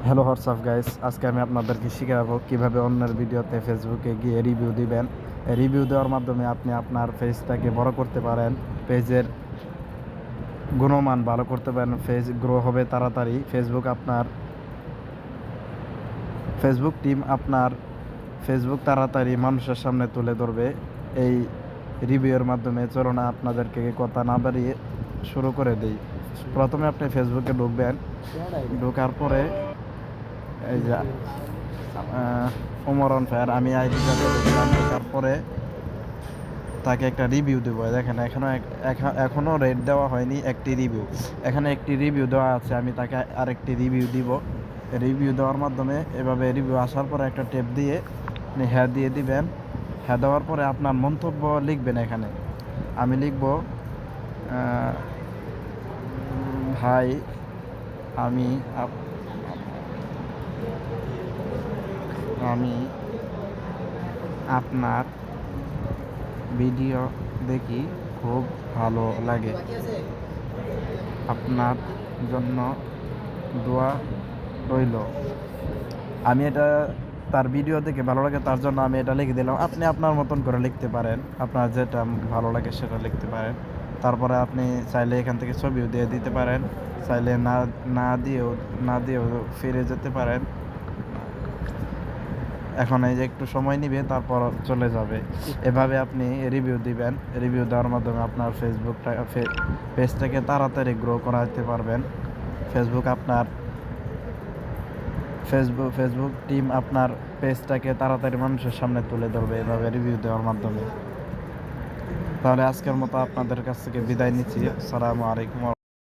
Hello WhatsApp guys, আজকে আমি আপনাদেরকে শেখাবো কিভাবে অন্যের ভিডিওতে ফেসবুকে গিয়ে রিভিউ দিবেন। রিভিউ দেওয়ার মাধ্যমে আপনি আপনার পেজটাকে বড় করতে পারেন, পেজের গুণমান ভালো করতে পারেন, পেজ গ্রো হবে তাড়াতাড়ি। ফেসবুক টিম আপনার ফেসবুক তাড়াতাড়ি মানুষের সামনে তুলে ধরবে এই রিভিউয়ের মাধ্যমে। চলুন আপনাদেরকে কথা না বাড়িয়ে শুরু করে দিই। প্রথমে আপনি ফেসবুকে ঢুকবেন, ঢোকার পরে এই যে ওমর অন ফায়ার আমি আইডিটাতে ঢুকলাম। তারপরে তাকে একটা রিভিউ দেবো। দেখেন এখনও রেট দেওয়া হয়নি, একটি রিভিউ। এখানে একটি রিভিউ দেওয়া আছে, আমি তাকে আরেকটি রিভিউ দিব। রিভিউ দেওয়ার মাধ্যমে এভাবে রিভিউ আসার পরে একটা ট্যাপ দিয়ে আপনি হ্যাঁ দিয়ে দিবেন। হ্যাঁ দেওয়ার পরে আপনার মন্তব্য লিখবেন। এখানে আমি লিখব, ভাই আমি আমি আপনার ভিডিও দেখি, খুব ভালো লাগে, আপনার জন্য দোয়া রইল। আমি এটা তার ভিডিও দেখে ভালো লাগে, তার জন্য আমি এটা লিখে দিলাম। আপনি আপনার মতন করে লিখতে পারেন, আপনার যেটা ভালো লাগে সেটা লিখতে পারেন। তারপরে আপনি চাইলে এখান থেকে ছবিও দিয়ে দিতে পারেন, চাইলে না দিয়েও ফিরে যেতে পারেন। এখন এই যে একটু সময় নিবে, তারপর চলে যাবে। এভাবে আপনি রিভিউ দিবেন। রিভিউ দেওয়ার মাধ্যমে আপনার পেজটাকে তাড়াতাড়ি গ্রো করাতে পারবেন। ফেসবুক আপনার ফেসবুক টিম আপনার পেজটাকে তাড়াতাড়ি মানুষের সামনে তুলে ধরবে এভাবে রিভিউ দেওয়ার মাধ্যমে। তাহলে আজকের মতো আপনাদের কাছ থেকে বিদায় নিচ্ছি। আসসালামু আলাইকুম।